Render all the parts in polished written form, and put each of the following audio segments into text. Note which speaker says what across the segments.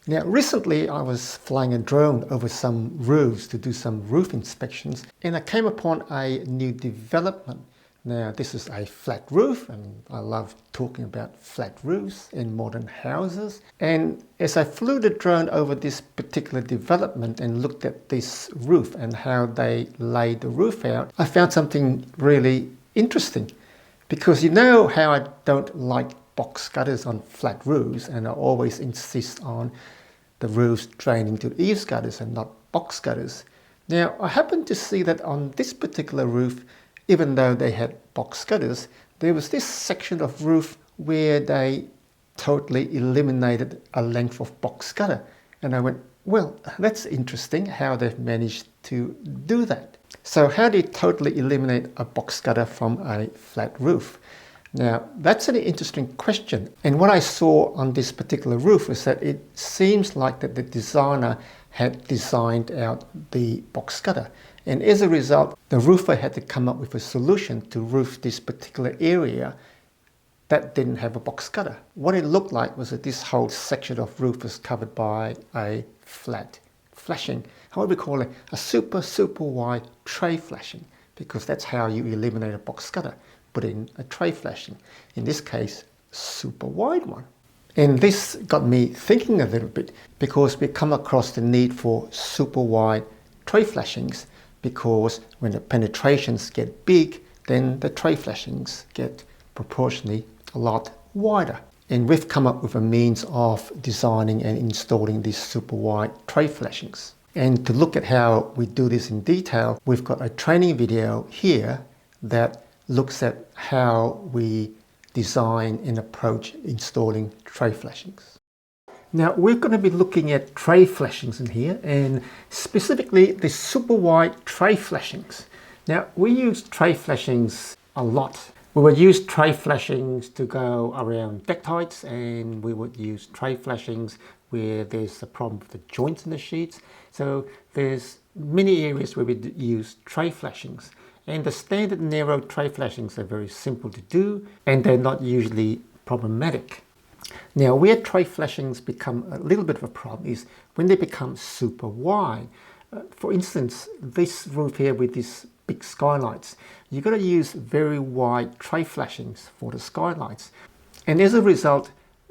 Speaker 1: Now, recently I was flying a drone over some roofs to do some roof inspections, and I came upon a new development. Now, this is a flat roof, and I love talking about flat roofs in modern houses. And as I flew the drone over this particular development and looked at this roof and how they laid the roof out, I found something really interesting. Because you know how I don't like box gutters on flat roofs, and I always insist on the roofs draining to eaves gutters and not box gutters. Now, I happened to see that on this particular roof, even though they had box gutters, there was this section of roof where they totally eliminated a length of box gutter. And I went, well, that's interesting how they've managed to do that. So how do you totally eliminate a box gutter from a flat roof? Now, that's an interesting question. And what I saw on this particular roof is that it seems like that the designer had designed out the box gutter. And as a result, the roofer had to come up with a solution to roof this particular area that didn't have a box gutter. What it looked like was that this whole section of roof was covered by a flat flashing. How would we call it? A super wide tray flashing, because that's how you eliminate a box gutter. Put in a tray flashing, in this case super wide one. And this got me thinking a little bit, because we come across the need for super wide tray flashings, because when the penetrations get big, then the tray flashings get proportionally a lot wider. And we've come up with a means of designing and installing these super wide tray flashings. And to look at how we do this in detail, we've got a training video here that looks at how we design and approach installing tray flashings. Now, we're going to be looking at tray flashings in here, and specifically the super wide tray flashings. Now, we use tray flashings a lot. We would use tray flashings to go around deck heights, and we would use tray flashings where there's a problem with the joints in the sheets. So there's many areas where we use tray flashings. And the standard narrow tray flashings are very simple to do, and they're not usually problematic. Now, where tray flashings become a little bit of a problem is when they become super wide. For instance, this roof here with these big skylights, you've got to use very wide tray flashings for the skylights. And as a result,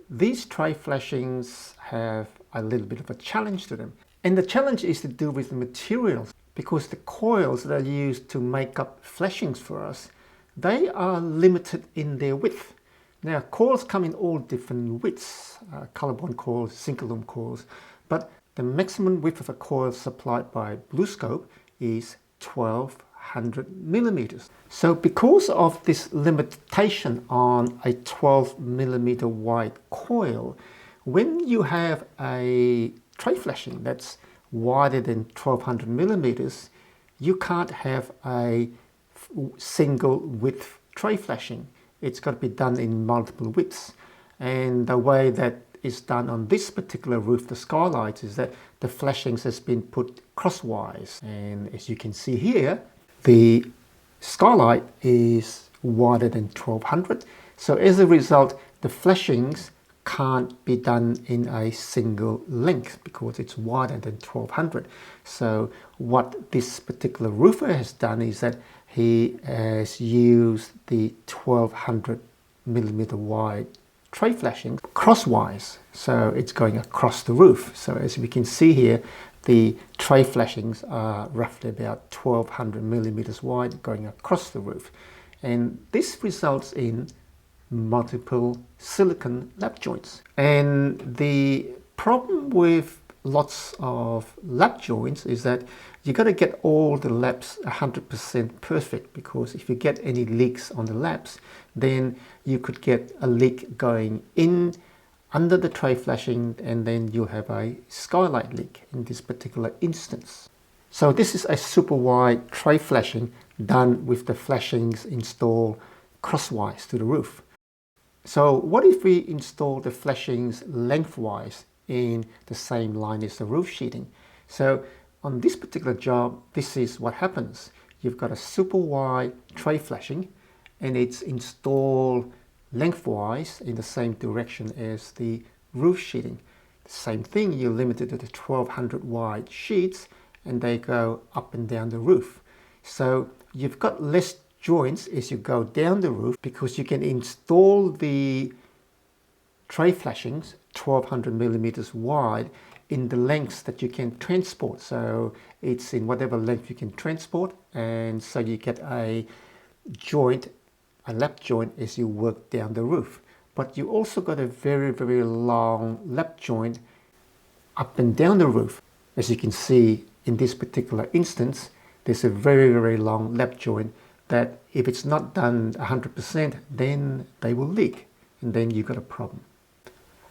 Speaker 1: these tray flashings have a little bit of a challenge to them. And the challenge is to do with the materials, because the coils that are used to make up flashings for us, they are limited in their width. Now, coils come in all different widths, colour-bond coils, single-loom coils, but the maximum width of a coil supplied by BlueScope is 1200 millimeters. So because of this limitation on a 12 millimeter wide coil, when you have a tray flashing that's wider than 1200 millimeters, you can't have a single width tray flashing. It's got to be done in multiple widths. And the way that is done on this particular roof, the skylights, is that the flashings has been put crosswise. And as you can see here, the skylight is wider than 1200. So as a result, the flashings can't be done in a single length because it's wider than 1200. So what this particular roofer has done is that he has used the 1200 millimeter wide tray flashing crosswise. So it's going across the roof. So as we can see here, the tray flashings are roughly about 1200 millimeters wide going across the roof. And this results in multiple silicon lap joints. And the problem with lots of lap joints is that you got to get all the laps 100% perfect, because if you get any leaks on the laps, then you could get a leak going in under the tray flashing, and then you have a skylight leak in this particular instance. So this is a super wide tray flashing done with the flashings installed crosswise to the roof. So what if we install the flashings lengthwise in the same line as the roof sheeting? So on this particular job, this is what happens. You've got a super wide tray flashing, and it's installed lengthwise in the same direction as the roof sheeting. Same thing, you limit it to the 1200 wide sheets and they go up and down the roof. So you've got less joints as you go down the roof because you can install the tray flashings 1200 millimeters wide in the lengths that you can transport. So it's in whatever length you can transport, and so you get a joint, a lap joint as you work down the roof. But you also got a very, very long lap joint up and down the roof. As you can see in this particular instance, there's a very, very long lap joint that if it's not done 100%, then they will leak, and then you've got a problem.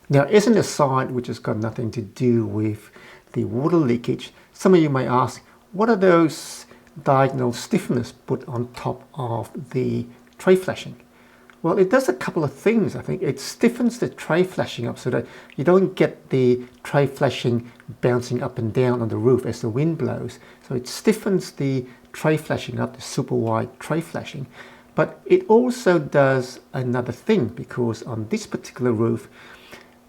Speaker 1: Now, as an aside, which has got nothing to do with the water leakage, some of you may ask, what are those diagonal stiffeners put on top of the tray flashing? Well, it does a couple of things, I think. It stiffens the tray flashing up so that you don't get the tray flashing bouncing up and down on the roof as the wind blows. So it stiffens the tray flashing up, the super wide tray flashing. But it also does another thing, because on this particular roof,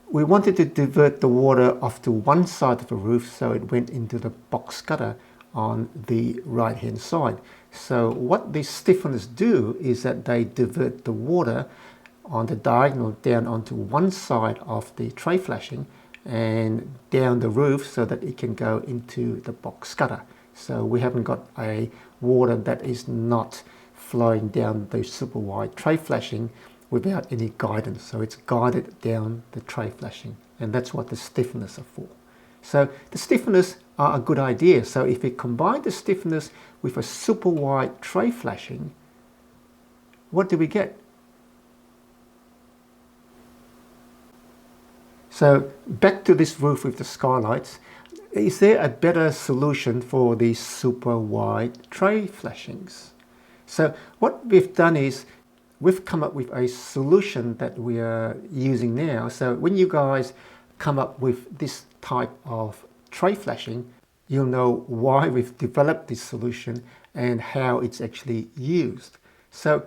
Speaker 1: we wanted to divert the water off to one side of the roof, so it went into the box gutter on the right hand side. So what these stiffeners do is that they divert the water on the diagonal down onto one side of the tray flashing and down the roof so that it can go into the box gutter. So we haven't got a water that is not flowing down the super wide tray flashing without any guidance. So it's guided down the tray flashing, and that's what the stiffeners are for. So the stiffeners are a good idea. So if we combine the stiffeners with a super wide tray flashing, what do we get? So back to this roof with the skylights, is there a better solution for these super wide tray flashings? So what we've done is we've come up with a solution that we are using now. So when you guys come up with this type of tray flashing, you'll know why we've developed this solution and how it's actually used. So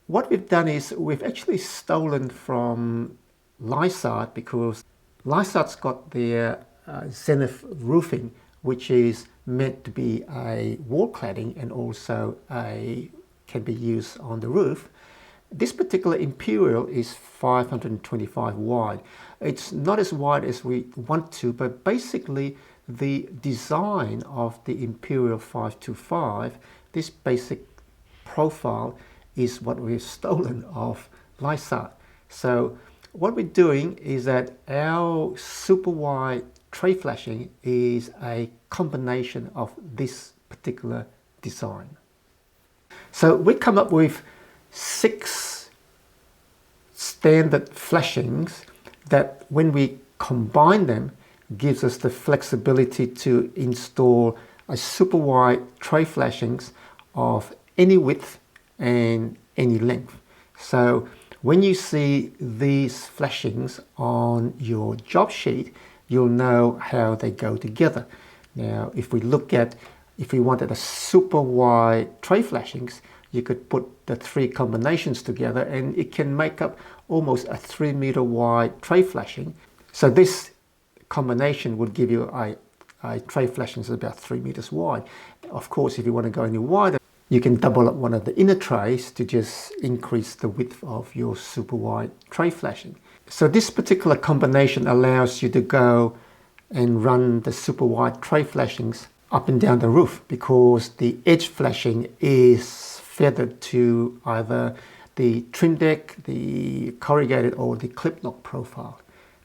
Speaker 1: what we've done is we've actually stolen from Lysart, because Lysart's got their Zenith roofing, which is meant to be a wall cladding and also can be used on the roof. This particular Imperial is 525 wide. It's not as wide as we want to, but basically the design of the Imperial 525, this basic profile, is what we've stolen of Lysart. So what we're doing is that our super wide tray flashing is a combination of this particular design. So we come up with 6 standard flashings that, when we combine them, gives us the flexibility to install a super wide tray flashings of any width and any length. So when you see these flashings on your job sheet, you'll know how they go together. Now, if we wanted a super wide tray flashings, you could put the 3 combinations together and it can make up almost a 3 meter wide tray flashing. So this combination would give you a tray flashing that's about 3 meters wide. Of course, if you want to go any wider, you can double up one of the inner trays to just increase the width of your super wide tray flashing. So this particular combination allows you to go and run the super wide tray flashings up and down the roof, because the edge flashing is feathered to either the trim deck, the corrugated, or the clip lock profile.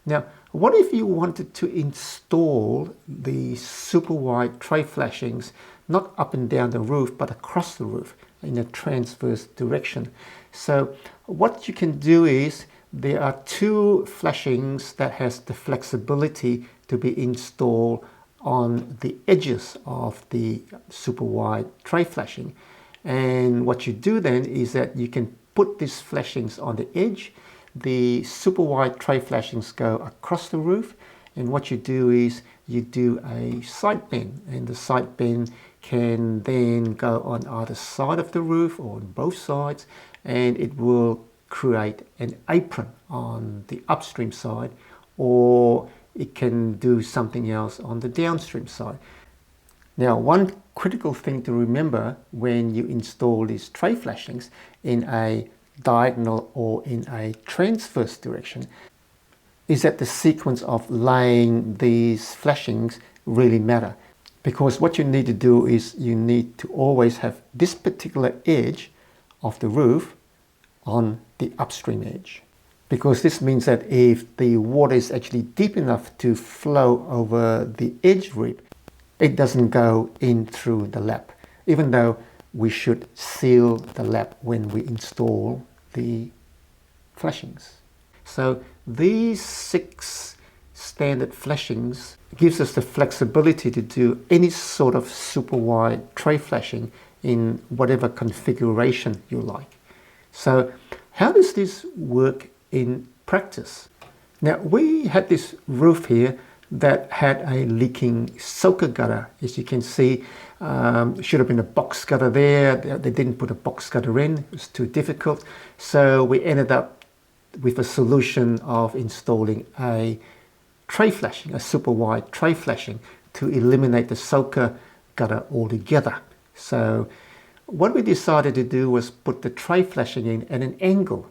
Speaker 1: Now, what if you wanted to install the super wide tray flashings not up and down the roof, but across the roof in a transverse direction? So what you can do is, there are 2 flashings that has the flexibility to be installed on the edges of the super wide tray flashing. And what you do then is that you can put these flashings on the edge. The super wide tray flashings go across the roof, and what you do is you do a side bend, and the side bend can then go on either side of the roof or on both sides, and it will create an apron on the upstream side, or it can do something else on the downstream side. Now, one critical thing to remember when you install these tray flashings in a diagonal or in a transverse direction is that the sequence of laying these flashings really matter. Because what you need to do is you need to always have this particular edge of the roof on the upstream edge. Because this means that if the water is actually deep enough to flow over the edge rib, it doesn't go in through the lap, even though we should seal the lap when we install the flashings. So these 6 standard flashings gives us the flexibility to do any sort of super wide tray flashing in whatever configuration you like. So how does this work in practice? Now, we had this roof here that had a leaking soaker gutter. As you can see, should have been a box gutter there. They didn't put a box gutter in. It was too difficult. So we ended up with a solution of installing a tray flashing, a super wide tray flashing, to eliminate the soaker gutter altogether. So what we decided to do was put the tray flashing in at an angle.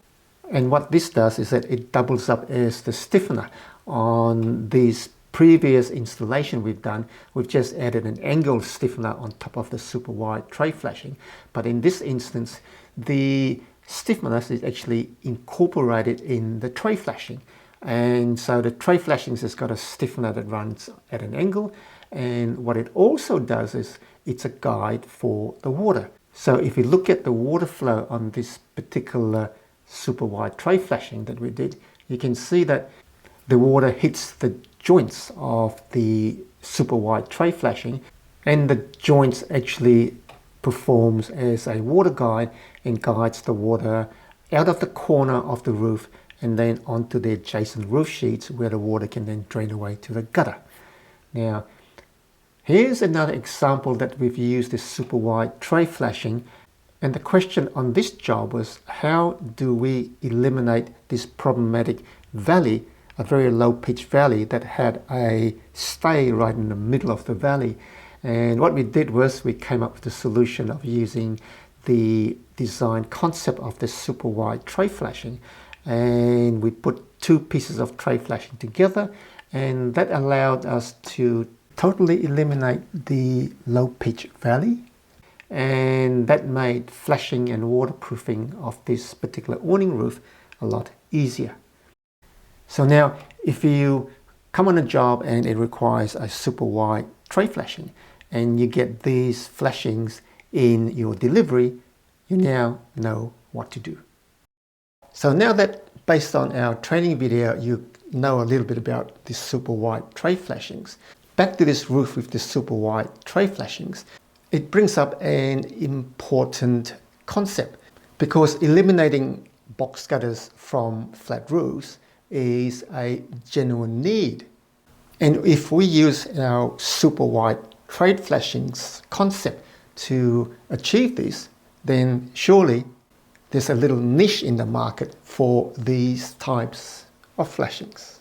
Speaker 1: And what this does is that it doubles up as the stiffener. On these previous installation we've done, we've just added an angle stiffener on top of the super wide tray flashing. But in this instance, the stiffener is actually incorporated in the tray flashing. And so the tray flashings has got a stiffener that runs at an angle. And what it also does is it's a guide for the water. So if you look at the water flow on this particular super wide tray flashing that we did, you can see that the water hits the joints of the super wide tray flashing, and the joints actually performs as a water guide and guides the water out of the corner of the roof and then onto the adjacent roof sheets where the water can then drain away to the gutter. Now, here's another example that we've used this super wide tray flashing, and the question on this job was, how do we eliminate this problematic valley, a very low pitch valley that had a stay right in the middle of the valley? And what we did was we came up with the solution of using the design concept of the super wide tray flashing, and we put 2 pieces of tray flashing together, and that allowed us to totally eliminate the low pitch valley, and that made flashing and waterproofing of this particular awning roof a lot easier. So now if you come on a job and it requires a super wide tray flashing and you get these flashings in your delivery, you now know what to do. So now that based on our training video you know a little bit about the super wide tray flashings, back to this roof with the super wide tray flashings, it brings up an important concept, because eliminating box gutters from flat roofs is a genuine need. And if we use our super wide tray flashings concept to achieve this, then surely there's a little niche in the market for these types of flashings.